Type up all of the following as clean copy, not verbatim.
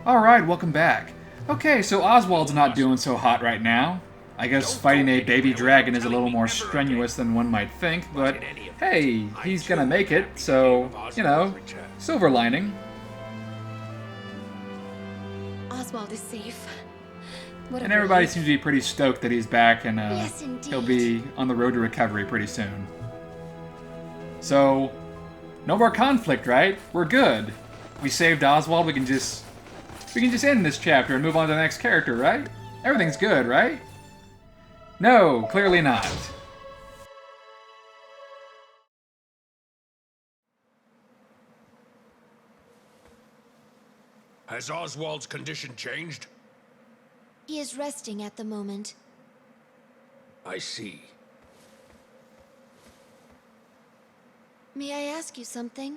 Alright, welcome back. Okay, so Oswald's not doing so hot right now. I guess fighting a baby dragon is a little more strenuous than one might think, but hey, he's gonna make it, so, you know, silver lining. Oswald is safe. And everybody seems to be pretty stoked that he's back, and Yes, he'll be on the road to recovery pretty soon. So, no more conflict, right? We're good. We saved Oswald, we can just end this chapter and move on to the next character, right? Everything's good, right? No, clearly not. Has Oswald's condition changed? He is resting at the moment. I see. May I ask you something?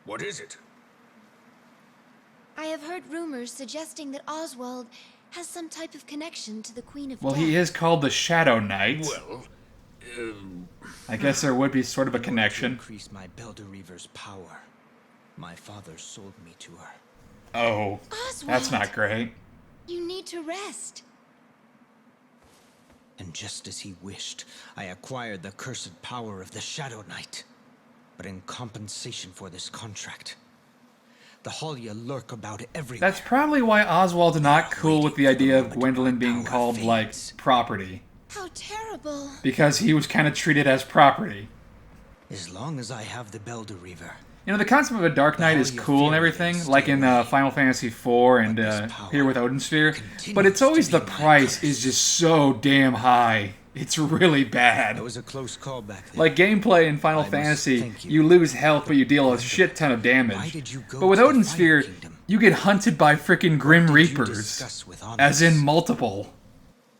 What is it? I have heard rumors suggesting that Oswald has some type of connection to the Queen of Well, Death. he is called the Shadow Knight. Well, I guess there would be sort of a connection. To increase my Belder-Reaver's power, my father sold me to her. Oh, Oswald, that's not great. you need to rest. And just as he wished, I acquired the cursed power of the Shadow Knight. But in compensation for this contract, the Halia lurk about everywhere. That's probably why Oswald's not cool with the idea of Gwendolyn being called, like, property. How terrible. Because he was kind of treated as property. As long as I have the Belder-Reaver. You know, the concept of a Dark Knight is cool and everything, like in Final Fantasy IV and here with Odin Sphere, but it's always the price is just so damn high. It's really bad. It was a close call back then. Like gameplay in Final Fantasy, you lose health but you deal a shit ton of damage. But with Odin Sphere, you get hunted by frickin' Grim Reapers, as in multiple.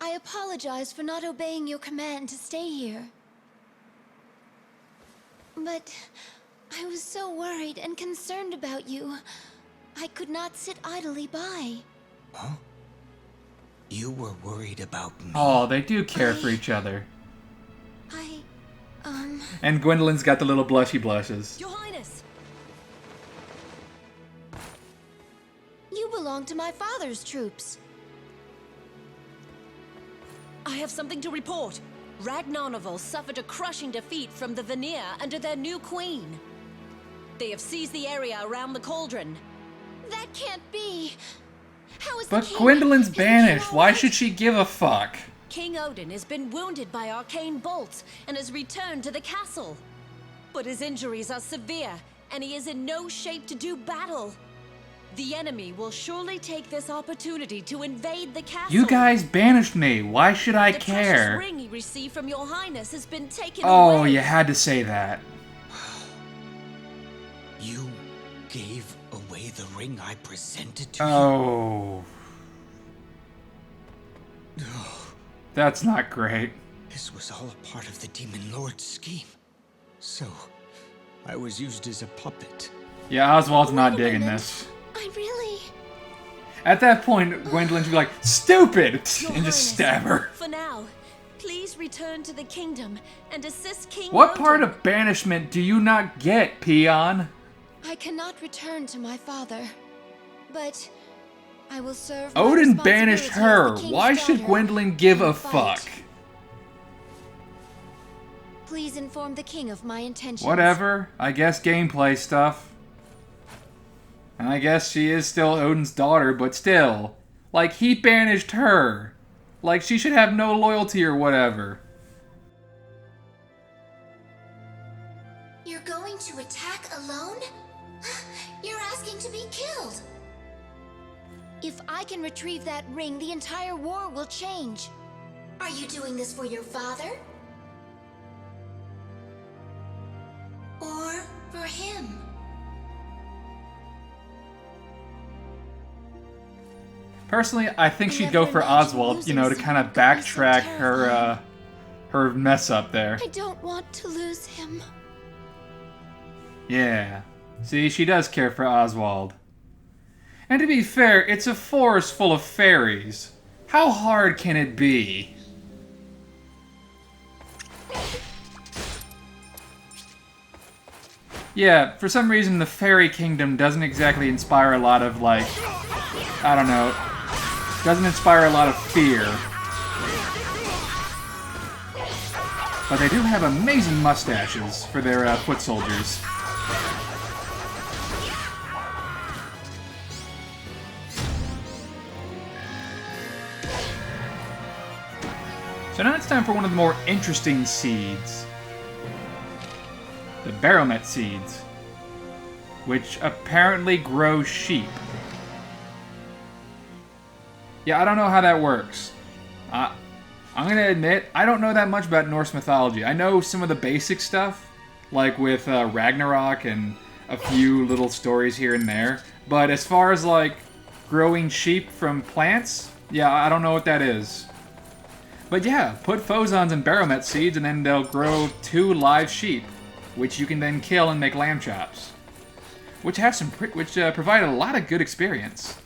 I apologize for not obeying your command to stay here. But I was so worried and concerned about you. I could not sit idly by. Huh? You were worried about me? Oh, they do care for each other. I, And Gwendolyn's got the little blushy blushes. Your Highness! You belong to my father's troops. I have something to report. Ragnarnovel suffered a crushing defeat from the Vanir under their new queen. They have seized the area around the cauldron. That can't be. How is But the king? Gwendolyn's Is the king banished. all Why right? should she give a fuck? King Odin has been wounded by arcane bolts and has returned to the castle. But his injuries are severe, and he is in no shape to do battle. The enemy will surely take this opportunity to invade the castle. You guys banished me. Why should I The care? precious ring he received from your highness has been taken Oh, away. you had to say that. You gave away the ring I presented to Oh. That's not great. This was all a part of the Demon Lord's scheme. So, I was used as a puppet. Yeah, Oswald's not Wait a digging minute. this. I really... At that point, Gwendolyn should be like, stupid! Your And just Highness, stab her. For now, please return to the kingdom and assist King What Odin. part of banishment do you not get, peon? I cannot return to my father. But I will serve my Odin banished responsibility as her. the king's Why should daughter Gwendolyn give a and fight. fuck? Please inform the king of my intentions. Whatever. I guess gameplay stuff. And I guess she is still Odin's daughter, but still. Like, he banished her. Like, she should have no loyalty or whatever. You're going to attack alone? You're asking to be killed. If I can retrieve that ring, the entire war will change. Are you doing this for your father? Or for him? Personally, I think I she'd never go for imagined Oswald, you losing know, to someone kind of could be so backtrack terrifying. her mess up there. I don't want to lose him. Yeah. See, she does care for Oswald. And to be fair, it's a forest full of fairies. How hard can it be? Yeah, for some reason the fairy kingdom doesn't exactly inspire a lot of, like, I don't know, doesn't inspire a lot of fear. But they do have amazing mustaches for their foot soldiers. So now it's time for one of the more interesting seeds. The baromet seeds, which apparently grow sheep. Yeah, I don't know how that works. I'm gonna admit, I don't know that much about Norse mythology. I know some of the basic stuff, like with Ragnarok and a few little stories here and there. But as far as, like, growing sheep from plants, yeah, I don't know what that is. But yeah, put Phozons in baromet seeds and then they'll grow 2 live sheep, which you can then kill and make lamb chops, which have some provide a lot of good experience.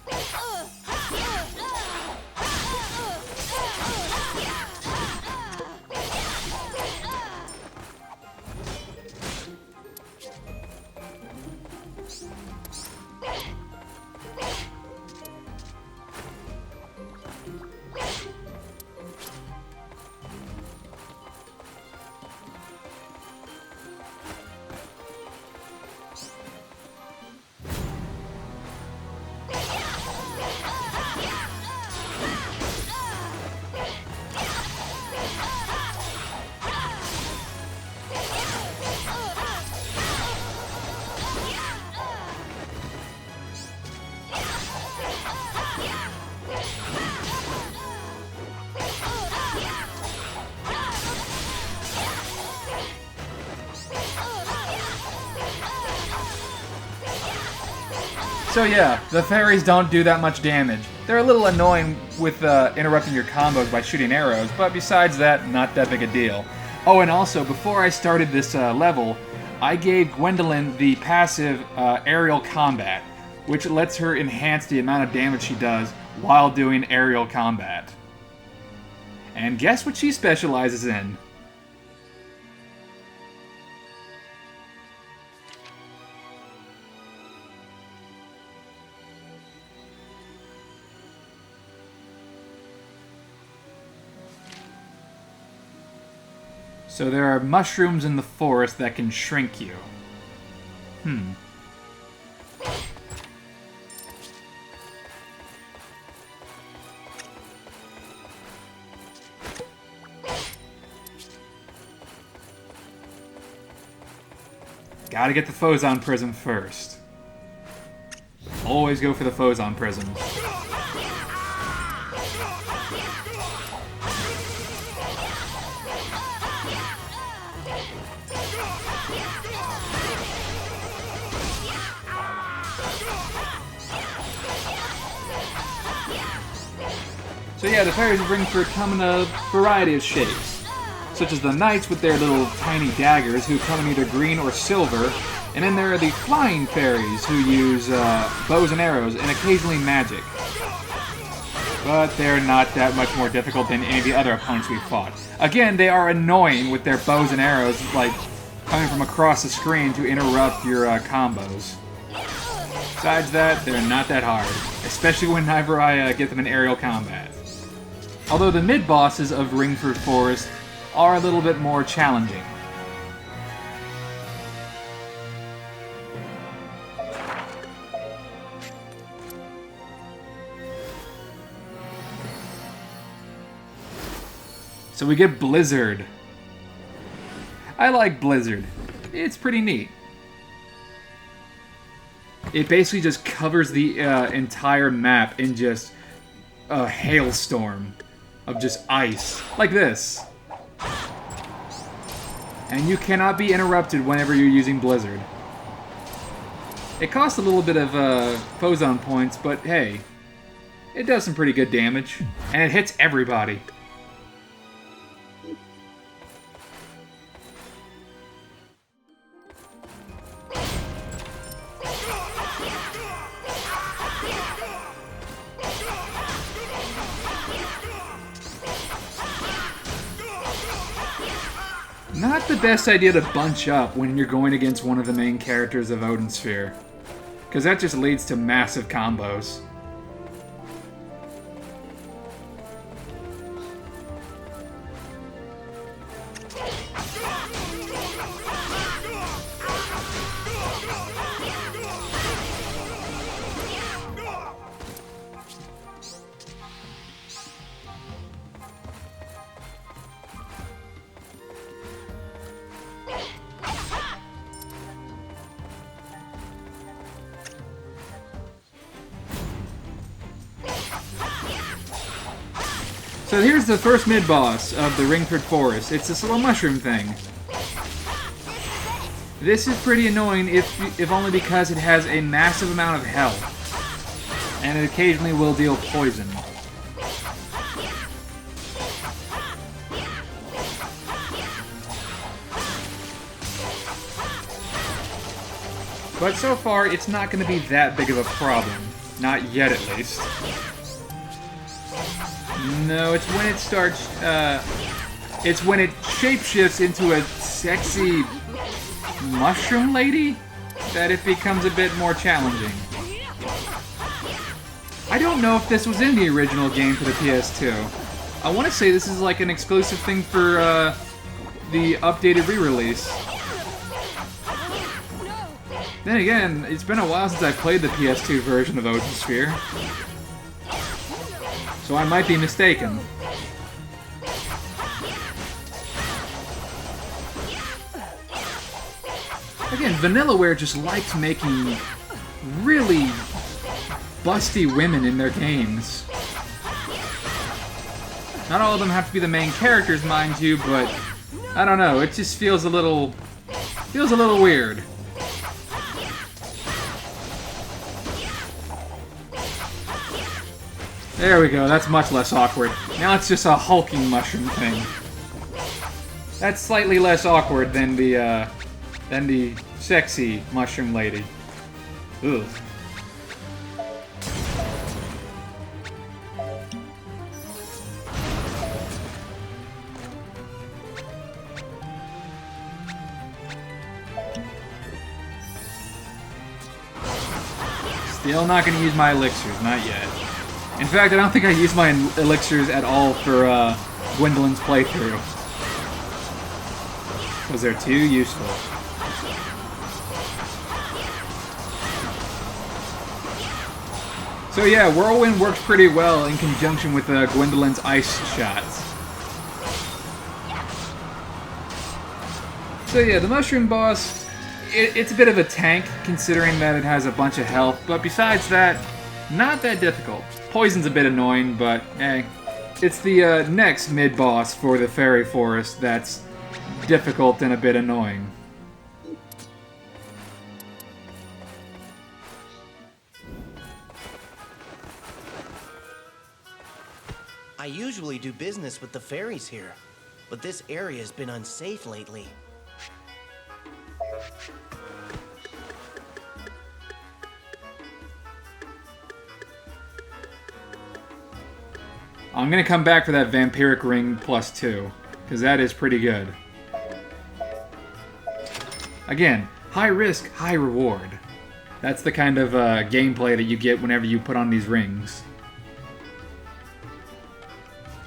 So yeah, the fairies don't do that much damage. They're a little annoying with interrupting your combos by shooting arrows, but besides that, not that big a deal. Oh, and also, before I started this level, I gave Gwendolyn the passive aerial combat, which lets her enhance the amount of damage she does while doing aerial combat. And guess what she specializes in? So there are mushrooms in the forest that can shrink you. Gotta get the Phozon Prism first. Always go for the Phozon Prisms. So yeah, the fairies of Ringford come in a variety of shapes, such as the knights with their little tiny daggers who come in either green or silver, and then there are the flying fairies who use bows and arrows and occasionally magic. But they're not that much more difficult than any of the other opponents we've fought. Again, they are annoying with their bows and arrows, like, coming from across the screen to interrupt your combos. Besides that, they're not that hard, especially whenever I get them in aerial combat. Although the mid-bosses of Ringford Forest are a little bit more challenging. So we get Blizzard. I like Blizzard. It's pretty neat. It basically just covers the entire map in just a hailstorm of just ice, like this. And you cannot be interrupted whenever you're using Blizzard. It costs a little bit of Phozon points, but hey, it does some pretty good damage, and it hits everybody. Not the best idea to bunch up when you're going against one of the main characters of Odin Sphere, because that just leads to massive combos. So here's the first mid-boss of the Ringford Forest. It's this little mushroom thing. This is pretty annoying, if only because it has a massive amount of health. And it occasionally will deal poison. But so far, it's not going to be that big of a problem. Not yet, at least. No, it's when it starts, it's when it shapeshifts into a sexy mushroom lady that it becomes a bit more challenging. I don't know if this was in the original game for the PS2. I want to say this is like an exclusive thing for, the updated re-release. Then again, it's been a while since I played the PS2 version of Odin Sphere. So I might be mistaken. Again, Vanillaware just likes making really busty women in their games. Not all of them have to be the main characters, mind you, but I don't know, it just feels a little weird. There we go, that's much less awkward. Now it's just a hulking mushroom thing. That's slightly less awkward than the sexy mushroom lady. Ugh. Still not gonna use my elixirs, not yet. In fact, I don't think I used my elixirs at all for Gwendolyn's playthrough. Because they're too useful. So yeah, Whirlwind works pretty well in conjunction with Gwendolyn's ice shots. So yeah, the mushroom boss, it's a bit of a tank considering that it has a bunch of health, but besides that, not that difficult. Poison's a bit annoying, but hey. It's the next mid-boss for the Fairy Forest that's difficult and a bit annoying. I usually do business with the fairies here, but this area has been unsafe lately. I'm gonna come back for that Vampiric Ring +2, because that is pretty good. Again, high risk, high reward. That's the kind of gameplay that you get whenever you put on these rings.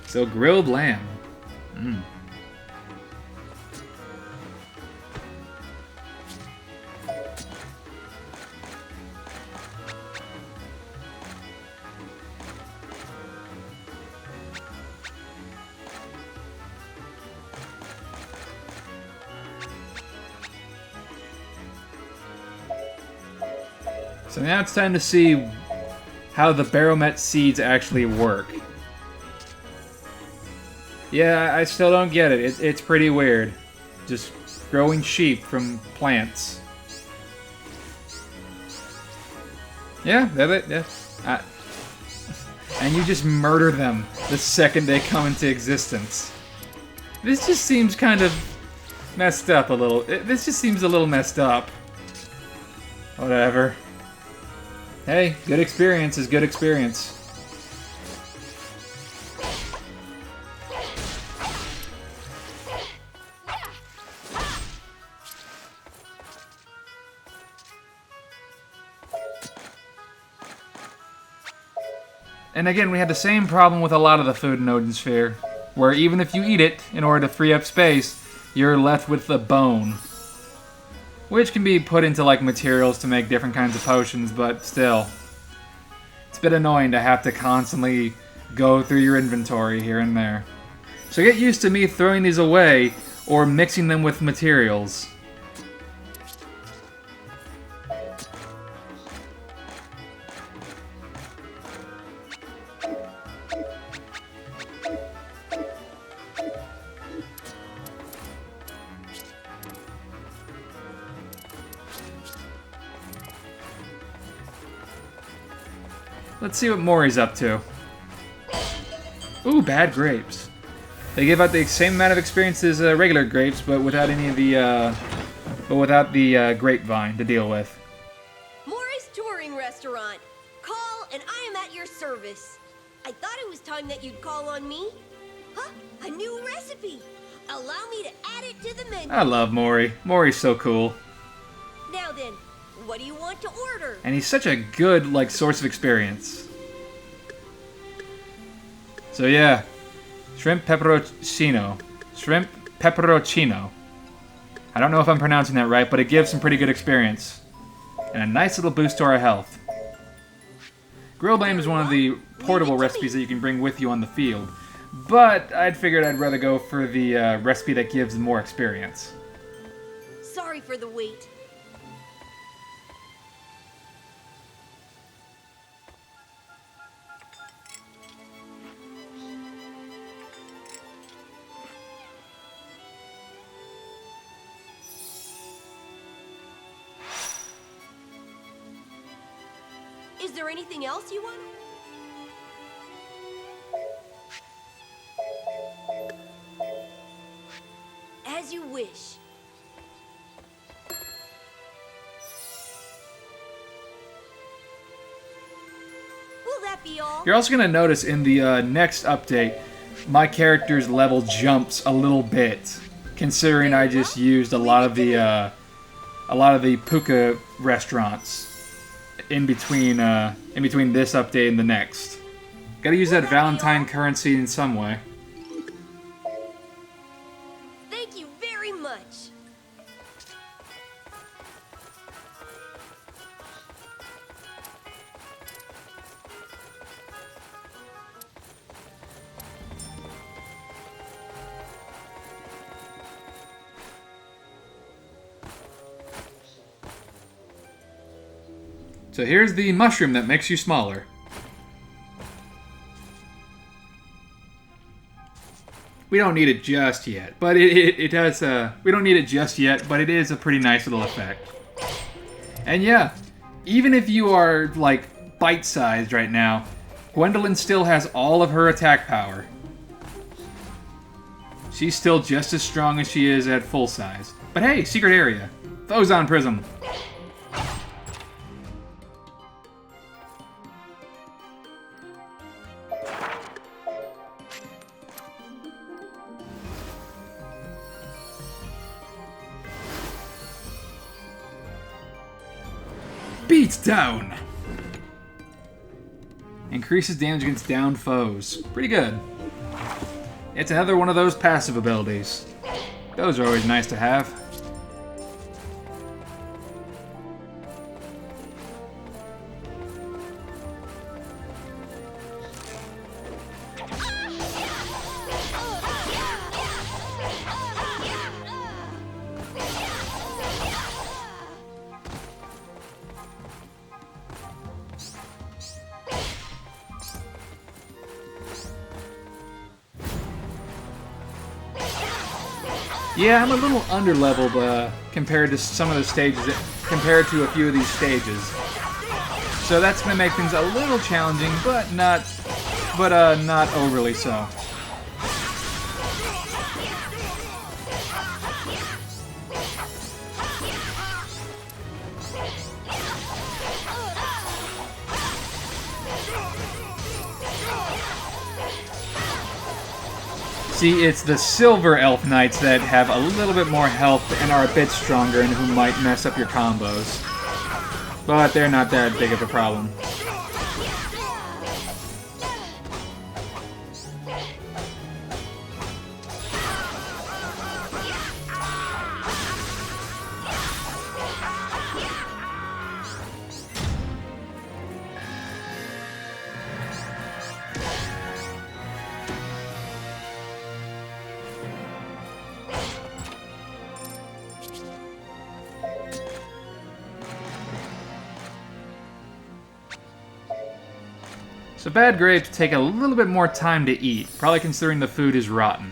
So, grilled lamb. Mmm. So now it's time to see how the Baromet seeds actually work. Yeah, I still don't get it. It's pretty weird. Just growing sheep from plants. Yeah, and you just murder them the second they come into existence. This just seems kind of messed up a little. This just seems a little messed up. Whatever. Hey, good experience is good experience. And again, we had the same problem with a lot of the food in Odin Sphere, where even if you eat it in order to free up space, you're left with the bone. Which can be put into like materials to make different kinds of potions, but still. It's a bit annoying to have to constantly go through your inventory here and there. So get used to me throwing these away or mixing them with materials. Let's see what Mori's up to. Ooh, bad grapes. They give out the same amount of experience as regular grapes, but without any of the grapevine to deal with. Mori's touring restaurant. Call and I am at your service. I thought it was time that you'd call on me. Huh? A new recipe. Allow me to add it to the menu. I love Mori. Mori's so cool. Now then, what do you want to order? And he's such a good, like, source of experience. So yeah, shrimp pepperoncino. Shrimp pepperoncino. I don't know if I'm pronouncing that right, but it gives some pretty good experience. And a nice little boost to our health. Grilled lamb is one of the portable recipes that you can bring with you on the field. But I'd figured I'd rather go for the recipe that gives more experience. Sorry for the wait. Is there anything else you want? As you wish. Will that be all? You're also going to notice in the next update, my character's level jumps a little bit, considering I just used a lot of the puka restaurants in between this update and the next. Gotta use that Valentine currency in some way. Thank you very much. So here's the mushroom that makes you smaller. We don't need it just yet, but it does. We don't need it just yet, but it is a pretty nice little effect. And yeah, even if you are like bite-sized right now, Gwendolyn still has all of her attack power. She's still just as strong as she is at full size. But hey, secret area, Phozon Prism. Beats down! Increases damage against downed foes. Pretty good. It's another one of those passive abilities. Those are always nice to have. Yeah, I'm a little underleveled compared to some of the stages, compared to a few of these stages. So that's going to make things a little challenging, but not overly so. See, it's the Silver Elf Knights that have a little bit more health and are a bit stronger and who might mess up your combos. But they're not that big of a problem. So bad grapes take a little bit more time to eat, probably considering the food is rotten.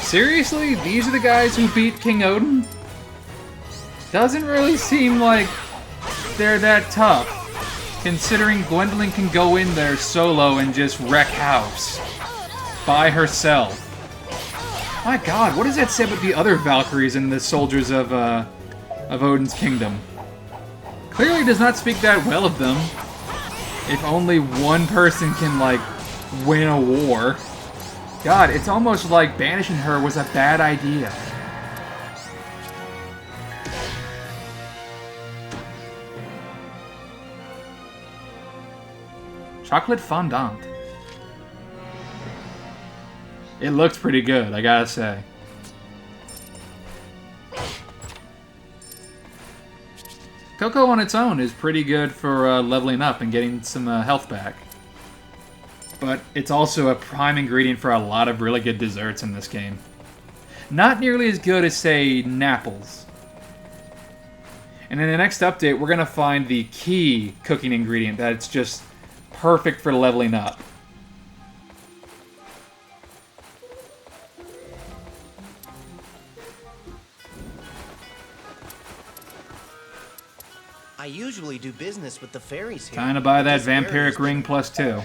Seriously? These are the guys who beat King Odin? Doesn't really seem like they're that tough, considering Gwendolyn can go in there solo and just wreck house by herself. My god, what does that say about the other Valkyries and the soldiers of Odin's kingdom? Clearly does not speak that well of them. If only one person can, like, win a war. God, it's almost like banishing her was a bad idea. Chocolate fondant. It looks pretty good, I gotta say. Cocoa on its own is pretty good for leveling up and getting some health back. But it's also a prime ingredient for a lot of really good desserts in this game. Not nearly as good as, say, Napples. And in the next update, we're going to find the key cooking ingredient that's just perfect for leveling up. I usually do business with the fairies here. Time to buy but that this area vampiric is ring +2.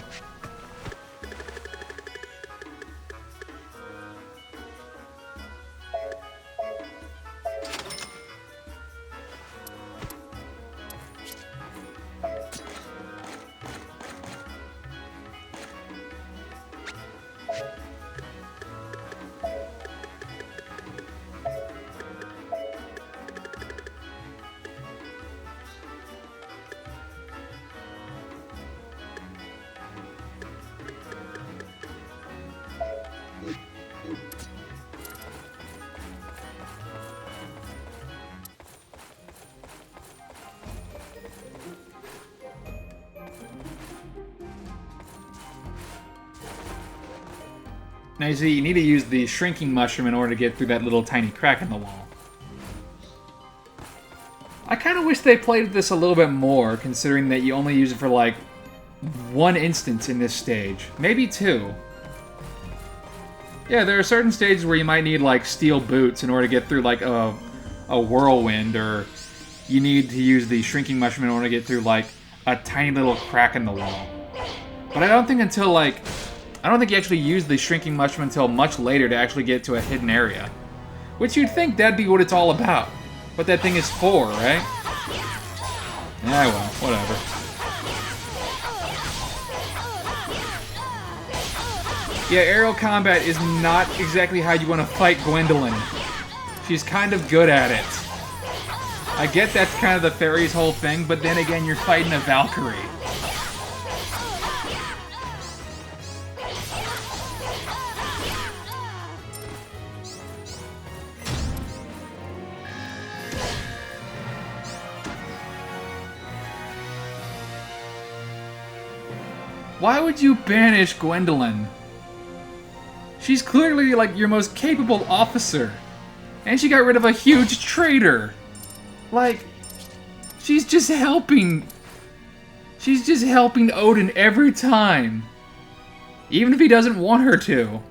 Now you see, you need to use the shrinking mushroom in order to get through that little tiny crack in the wall. I kind of wish they played with this a little bit more, considering that you only use it for, like, one instance in this stage. Maybe two. Yeah, there are certain stages where you might need, like, steel boots in order to get through, like, a whirlwind, or you need to use the shrinking mushroom in order to get through, like, a tiny little crack in the wall. But I don't think until, like... I don't think you actually use the shrinking mushroom until much later to actually get to a hidden area. Which you'd think that'd be what it's all about. What that thing is for, right? Yeah, well, whatever. Yeah, aerial combat is not exactly how you want to fight Gwendolyn. She's kind of good at it. I get that's kind of the fairies' whole thing, but then again, you're fighting a Valkyrie. Why would you banish Gwendolyn? She's clearly, like, your most capable officer. And she got rid of a huge traitor. Like, she's just helping... She's just helping Odin every time. Even if he doesn't want her to.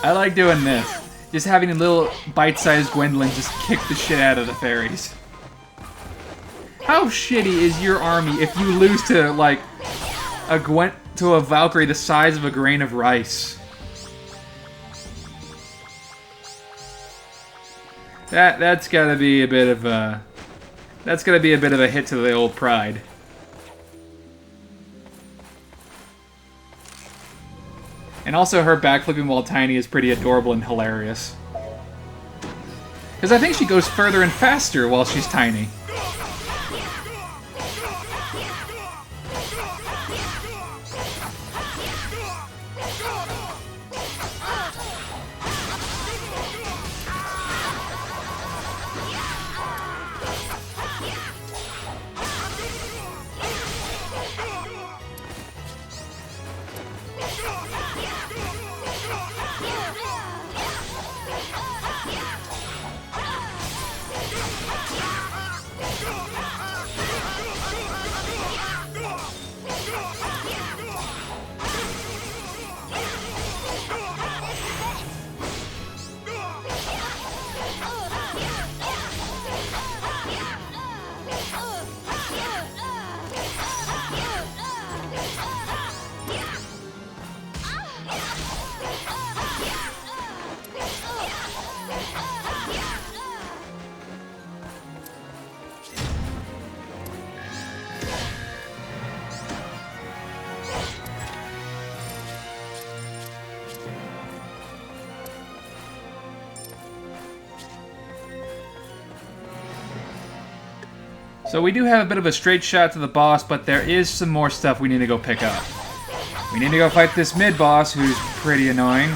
I like doing this. Just having a little bite-sized Gwendolyn just kick the shit out of the fairies. How shitty is your army if you lose to, like, a Valkyrie the size of a grain of rice? That's gotta be a bit of a... That's gonna be a bit of a hit to the old pride. And also her backflipping while tiny is pretty adorable and hilarious. Because I think she goes further and faster while she's tiny. So we do have a bit of a straight shot to the boss, but there is some more stuff we need to go pick up. We need to go fight this mid-boss, who's pretty annoying.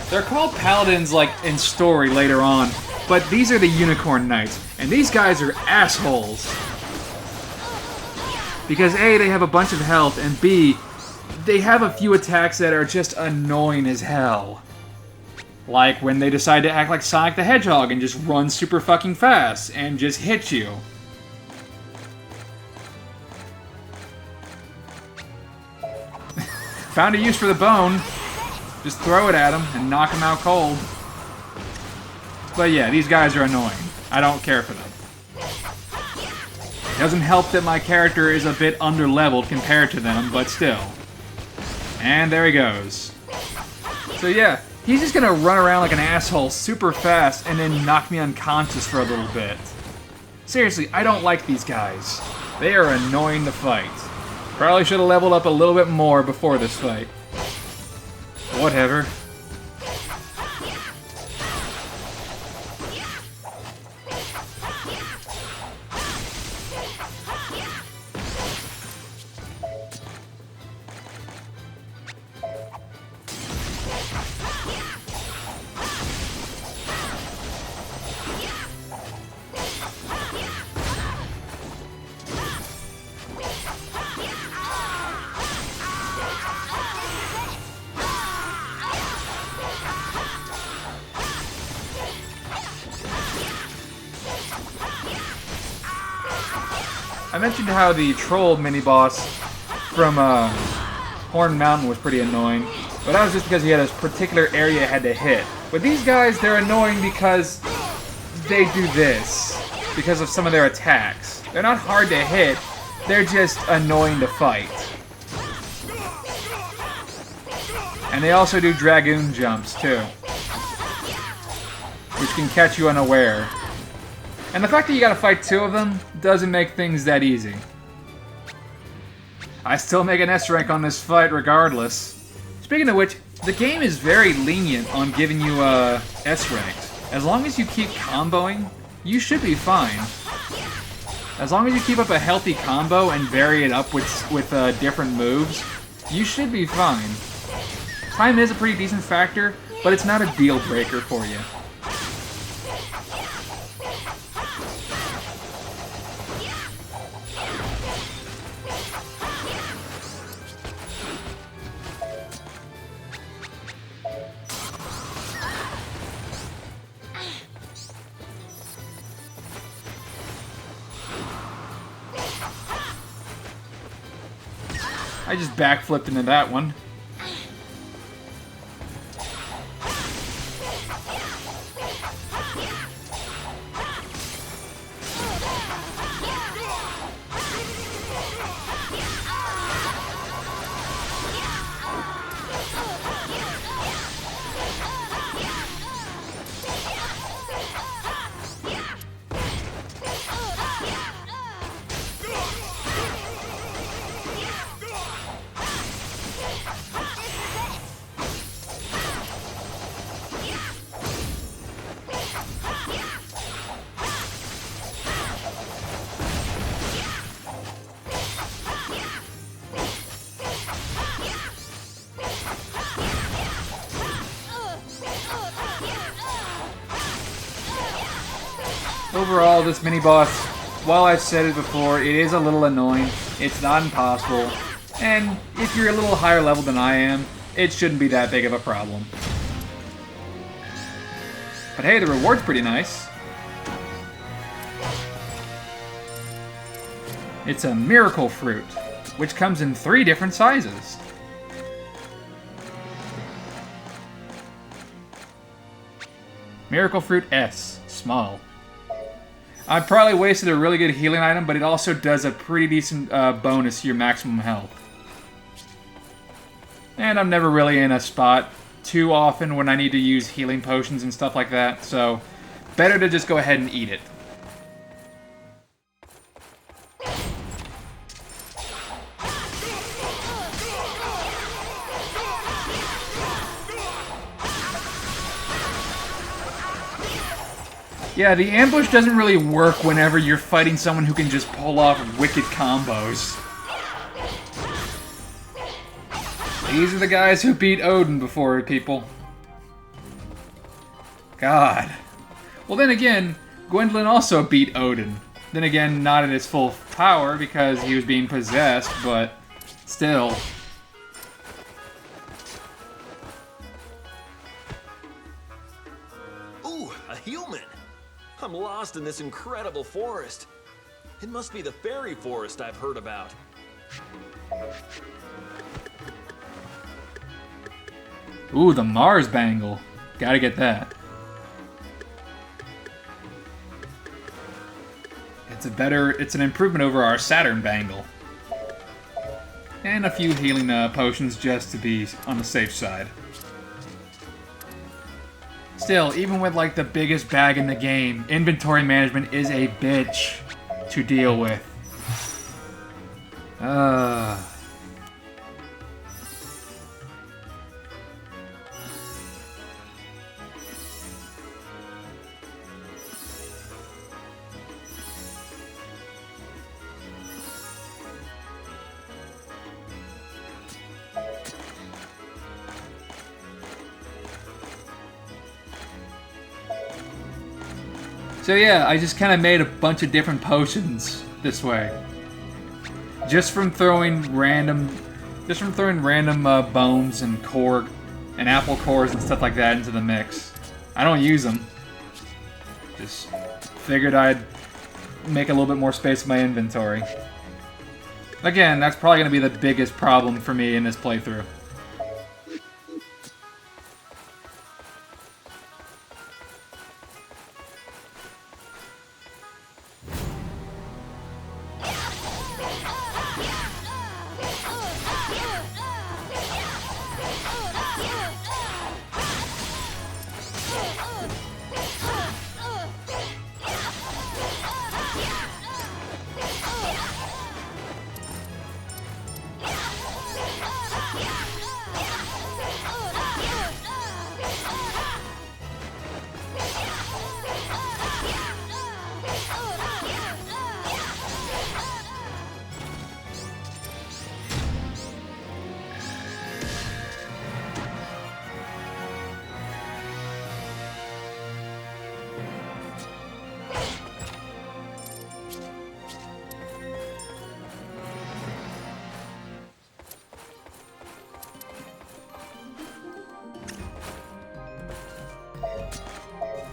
They're called paladins, like, in story later on, but these are the Unicorn Knights, and these guys are assholes. Because A, they have a bunch of health, and B, they have a few attacks that are just annoying as hell. Like when they decide to act like Sonic the Hedgehog and just run super fucking fast and just hit you. Found a use for the bone. Just throw it at him and knock him out cold. But yeah, these guys are annoying. I don't care for them. It doesn't help that my character is a bit underleveled compared to them, but still. And there he goes. So yeah. He's just gonna run around like an asshole super fast and then knock me unconscious for a little bit. Seriously, I don't like these guys. They are annoying to fight. Probably should have leveled up a little bit more before this fight. Whatever. I mentioned how the troll mini-boss from Horn Mountain was pretty annoying, but that was just because he had a particular area he had to hit. But these guys, they're annoying because they do this, because of some of their attacks. They're not hard to hit, they're just annoying to fight. And they also do Dragoon jumps, too, which can catch you unaware. And the fact that you gotta fight two of them doesn't make things that easy. I still make an S rank on this fight regardless. Speaking of which, the game is very lenient on giving you S ranks. As long as you keep comboing, you should be fine. As long as you keep up a healthy combo and vary it up with different moves, you should be fine. Time is a pretty decent factor, but it's not a deal breaker for you. I I just backflipped into that one. Overall, this mini-boss, while I've said it before, it is a little annoying. It's not impossible. And if you're a little higher level than I am, it shouldn't be that big of a problem. But hey, the reward's pretty nice. It's a miracle fruit, which comes in 3 different sizes. Miracle Fruit S, small. I probably wasted a really good healing item, but it also does a pretty decent bonus to your maximum health. And I'm never really in a spot too often when I need to use healing potions and stuff like that, so better to just go ahead and eat it. Yeah, the ambush doesn't really work whenever you're fighting someone who can just pull off wicked combos. These are the guys who beat Odin before, people. God. Well, then again, Gwendolyn also beat Odin. Then again, not at his full power because he was being possessed, but still. Ooh, a human! I'm lost in this incredible forest. It must be the fairy forest I've heard about. Ooh, the Mars bangle. Gotta get that. It's an improvement over our Saturn bangle. And a few healing potions just to be on the safe side. Still, even with like the biggest bag in the game, inventory management is a bitch to deal with. So yeah, I just kind of made a bunch of different potions this way. Just from throwing random bones and core and apple cores and stuff like that into the mix. I don't use them. Just figured I'd make a little bit more space in my inventory. Again, that's probably going to be the biggest problem for me in this playthrough.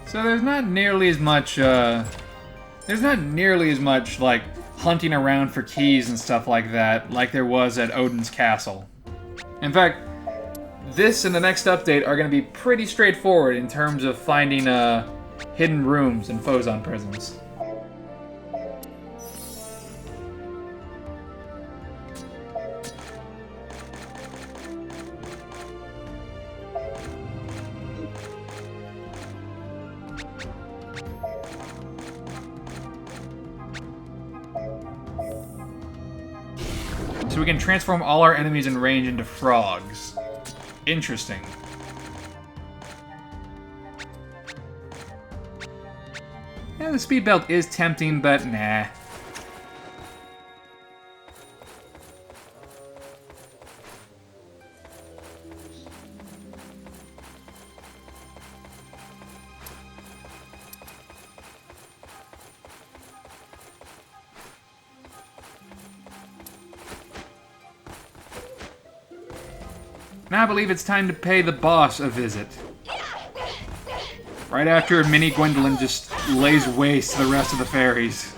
So there's not nearly as much like hunting around for keys and stuff like that, like there was at Odin's castle. In fact, this and the next update are going to be pretty straightforward in terms of finding hidden rooms in Phozon prisons. So we can transform all our enemies in range into frogs. Interesting. Yeah, the speed belt is tempting, but nah. Now I believe it's time to pay the boss a visit. Right after Mini Gwendolyn just lays waste to the rest of the fairies.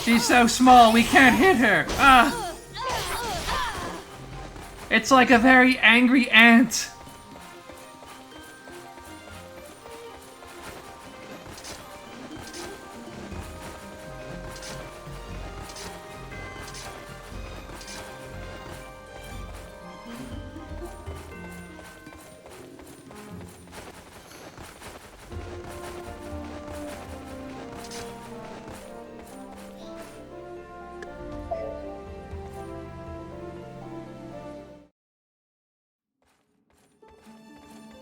She's so small, we can't hit her! Ah! It's like a very angry ant!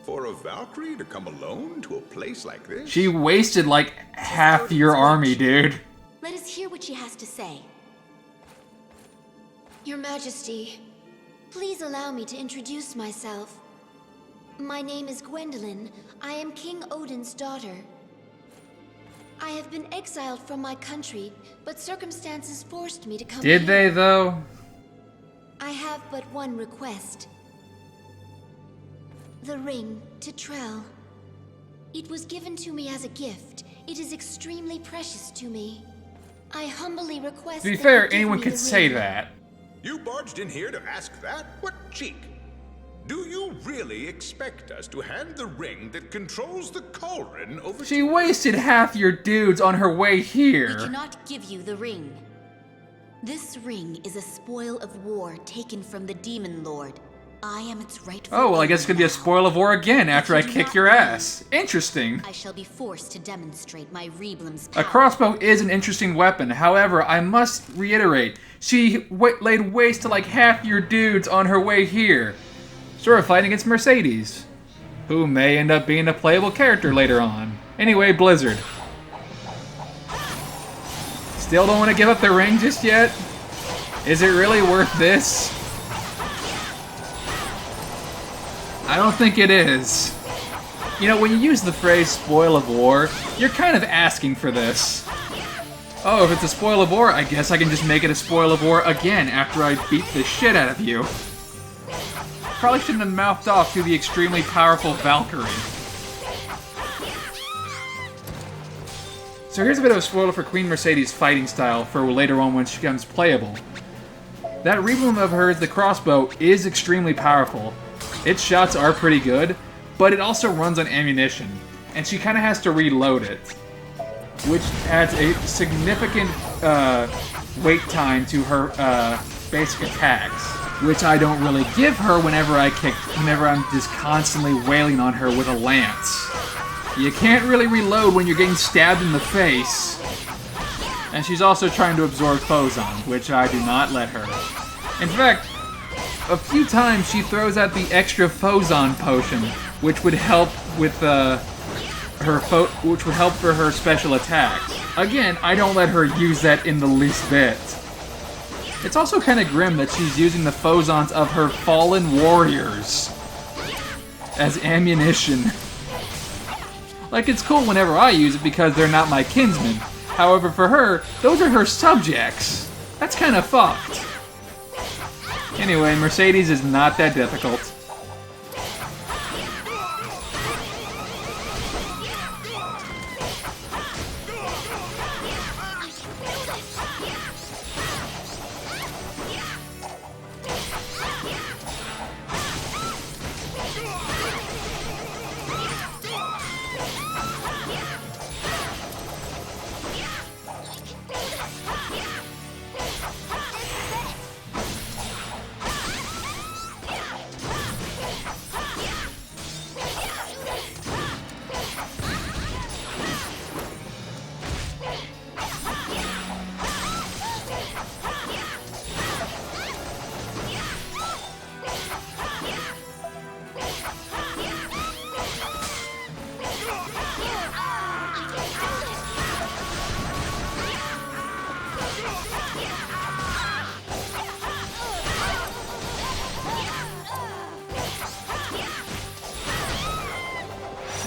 For a Valkyrie to come alone to a place like this? She wasted like half your army, dude. Let us hear what she has to say. Your Majesty, please allow me to introduce myself. My name is Gwendolyn. I am King Odin's daughter. I have been exiled from my country, but circumstances forced me to come here. Did they, though? I have but one request. The ring to Trell. It was given to me as a gift. It is extremely precious to me. I humbly request. To be that fair, you give anyone me could the say ring. that. You barged in here to ask that? What cheek? Do you really expect us to hand the ring that controls the cauldron over She wasted half your dudes on her way We here. cannot give you the ring. This ring is a spoil of war taken from the Demon Lord. I am its rightful Oh, well, I guess it's owner gonna be a now. spoil of war again after I If you do kick not your leave, ass. Interesting. I shall be forced to demonstrate my Reblam's A power. crossbow is an interesting weapon. However, I must reiterate, she laid waste to like half your dudes on her way here. Sort of fighting against Mercedes, who may end up being a playable character later on. Anyway, Blizzard. Still don't want to give up the ring just yet? Is it really worth this? I don't think it is. You know, when you use the phrase spoil of war, you're kind of asking for this. Oh, if it's a spoil of war, I guess I can just make it a spoil of war again after I beat the shit out of you. Probably shouldn't have mouthed off to the extremely powerful Valkyrie. So here's a bit of a spoiler for Queen Mercedes' fighting style for later on when she becomes playable. That Reblam of hers, the crossbow, is extremely powerful. Its shots are pretty good, but it also runs on ammunition, and she kind of has to reload it, which adds a significant wait time to her basic attacks, which I don't really give her whenever I'm just constantly wailing on her with a lance. You can't really reload when you're getting stabbed in the face. And she's also trying to absorb Phozon, which I do not let her. In fact, a few times she throws out the extra Phozon potion, which would help with which would help for her special attacks. Again, I don't let her use that in the least bit. It's also kind of grim that she's using the Phozons of her fallen warriors as ammunition. Like, it's cool whenever I use it because they're not my kinsmen. However, for her, those are her subjects. That's kind of fucked. Anyway, Mercedes is not that difficult.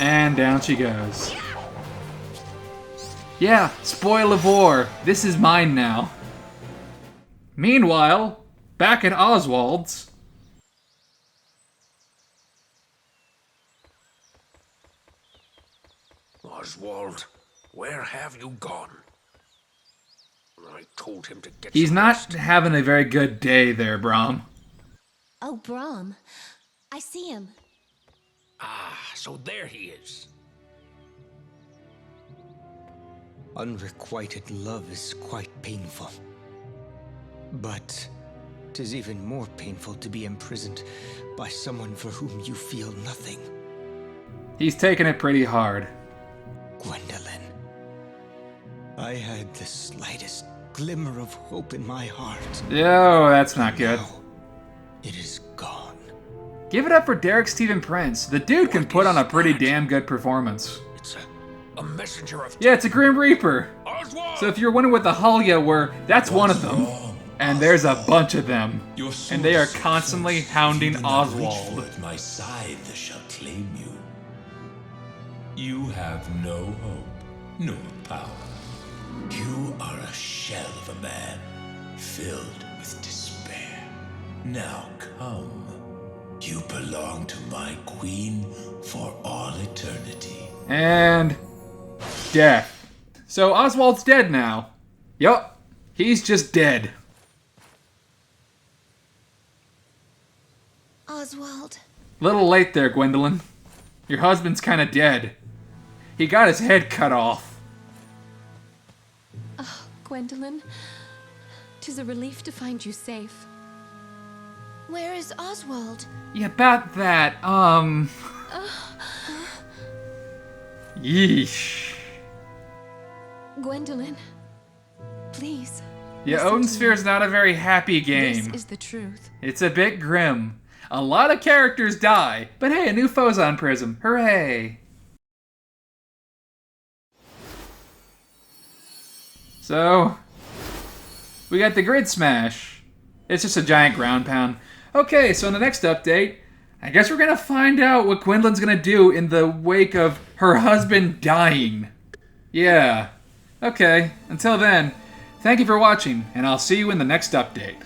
And down she goes. Yeah, spoil of war. This is mine now. Meanwhile, back at Oswald's. Oswald, where have you gone? I told him to get He's some not rest. having a very good day there, Brahm. Oh, Brahm. I see him. Ah, so there he is. Unrequited love is quite painful. But 'tis even more painful to be imprisoned by someone for whom you feel nothing. He's taking it pretty hard. Gwendolyn, I had the slightest glimmer of hope in my heart. Oh, that's not good. Now, it is gone. Give it up for Derek Stephen Prince. The dude can put on a pretty damn good performance. It's a messenger of... Yeah, it's a Grim Reaper. Oswald! So if you're wondering what the Halia were, that's one of them. And there's a bunch of them. And they are constantly hounding Oswald. At my side that shall claim you. You have no hope, no power. You are a shell of a man, filled with despair. Now come. You belong to my queen for all eternity. And death. So Oswald's dead now. Yup, he's just dead. Oswald. Little late there, Gwendolyn. Your husband's kinda dead. He got his head cut off. Oh, Gwendolyn. 'Tis a relief to find you safe. Where is Oswald? Yeah, about that, Yeesh. Gwendolyn. Please. Yeah, listen Odin to Sphere me. is not a very happy game. This is the truth. It's a bit grim. A lot of characters die, but hey, a new foe's on Prism. Hooray! So, we got the Grid Smash. It's just a giant ground pound. Okay, so in the next update, I guess we're gonna find out what Gwendolyn's gonna do in the wake of her husband dying. Yeah. Okay, until then, thank you for watching, and I'll see you in the next update.